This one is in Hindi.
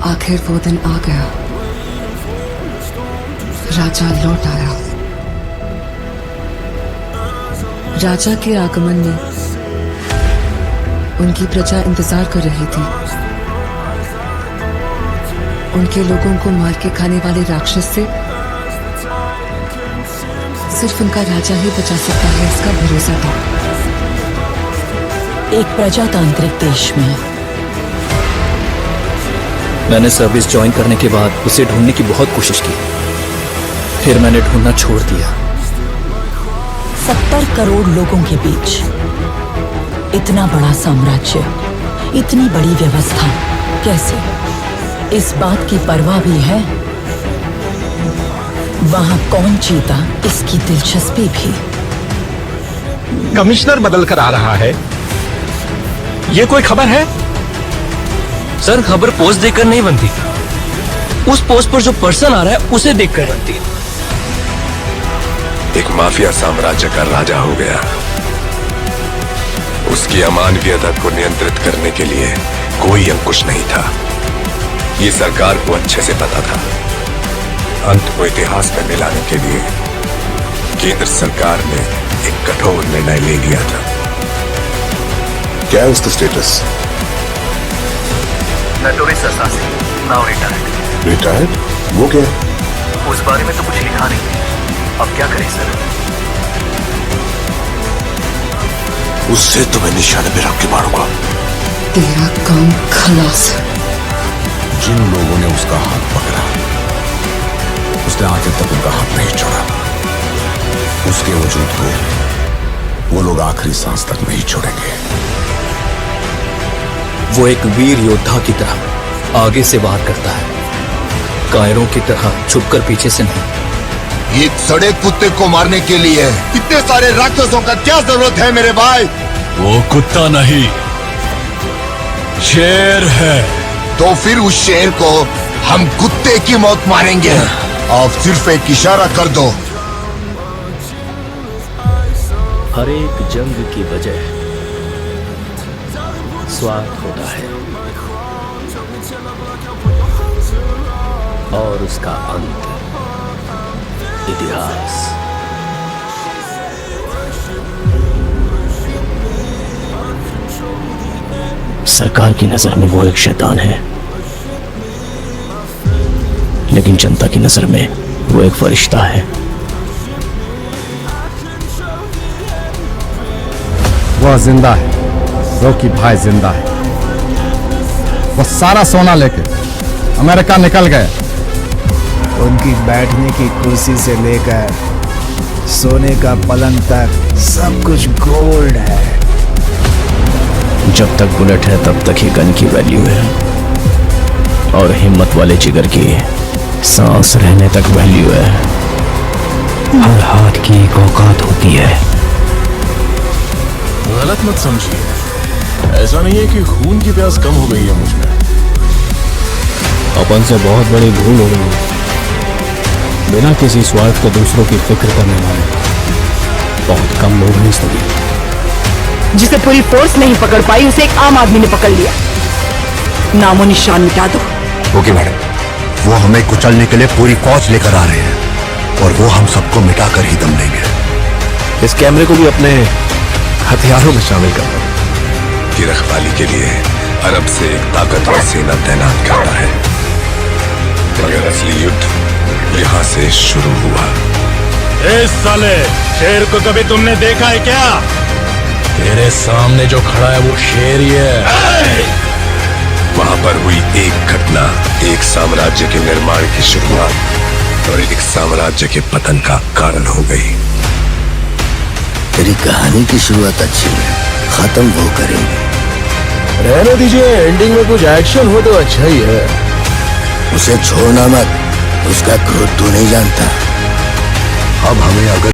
आखिर वो दिन आ गया। राजा लौट आया। राजा के आगमन में उनकी प्रजा इंतजार कर रही थी। उनके लोगों को मार के खाने वाले राक्षस से सिर्फ उनका राजा ही बचा सकता है, इसका भरोसा था। एक प्रजातांत्रिक देश में मैंने सर्विस ज्वाइन करने के बाद उसे ढूंढने की बहुत कोशिश की, फिर मैंने ढूंढना छोड़ दिया। 70 करोड़ लोगों के बीच इतना बड़ा साम्राज्य, इतनी बड़ी व्यवस्था, कैसे? इस बात की परवाह भी है वहां कौन जीता, इसकी दिलचस्पी भी। कमिश्नर बदल कर आ रहा है, ये कोई खबर है? सर, खबर पोस्ट देखकर नहीं बनती, उस पोस्ट पर जो पर्सन आ रहा है उसे देखकर बनती है। एक माफिया साम्राज्य का राजा हो गया। उसकी अमानवीयता को नियंत्रित करने के लिए कोई अंकुश नहीं था। ये सरकार को अच्छे से पता था। अंत को इतिहास में मिलाने के लिए केंद्र सरकार ने एक कठोर निर्णय ले लिया था। क्या है उसका status? Notorious assassin, now retired. Retired? वो क्या? उस बारे में तो कुछ लिखा नहीं। अब क्या करें सर? उससे तो मैं निशाने पे रख के मारूंगा। तेरा काम खलास। जिन लोगों ने उसका हाथ पकड़ा, उसने आगे तक उनका हाथ नहीं छोड़ा। उसके वजूद को वो लोग आखिरी सांस तक नहीं छोड़ेंगे। वो एक वीर योद्धा की तरह आगे से वार करता है, कायरों की तरह छुपकर पीछे से नहीं। एक सड़े कुत्ते को मारने के लिए इतने सारे राक्षसों का क्या जरूरत है मेरे भाई? वो कुत्ता नहीं, शेर है। तो फिर उस शेर को हम कुत्ते की मौत मारेंगे। आप सिर्फ एक इशारा कर दो। हर एक जंग की वजह स्वार्थ होता है और उसका अंत इतिहास। सरकार की नजर में वो एक शैतान है, लेकिन जनता की नजर में वो एक फरिश्ता है। वह जिंदा है, रॉकी भाई जिंदा है। वो सारा सोना लेके अमेरिका निकल गए। उनकी बैठने की कुर्सी से लेकर सोने का पलंग तक सब कुछ गोल्ड है। जब तक बुलेट है तब तक ही गन की वैल्यू है, और हिम्मत वाले जिगर की सांस रहने तक वैल्यू है। हर हाथ की एक औकात होती है। गलत मत समझिए, ऐसा नहीं है कि खून की प्यास कम हो गई है मुझ में। अपन से बहुत बड़ी भूल हो गई है। बिना किसी स्वार्थ के दूसरों की फिक्र करने वाले बहुत कम लोग हैं इस दुनिया। जिसे पूरी फोर्स नहीं पकड़ पाई, उसे एक आम आदमी ने पकड़ लिया। नामो निशान मिटा दो। ओके मैडम, वो हमें कुचलने के लिए पूरी फौज लेकर आ रहे हैं और वो हम सबको मिटाकर ही दम लेंगे। इस कैमरे को भी अपने हथियारों में शामिल करना। की रखवाली के लिए अरब से एक ताकतवर सेना तैनात करता है, मगर असली युद्ध यहाँ से शुरू हुआ। इस साले शेर को कभी तुमने देखा है क्या? तेरे सामने जो खड़ा है वो शेर ही है। वहां पर हुई एक घटना एक साम्राज्य के निर्माण की शुरुआत और एक साम्राज्य के पतन का कारण हो गई। तेरी कहानी की शुरुआत अच्छी है, खत्म वो करेंगे। रहने दीजिए, एंडिंग में कुछ एक्शन हो तो अच्छा ही है। उसे छोड़ना मत, उसका क्रोध तू नहीं जानता। अब हमें अगर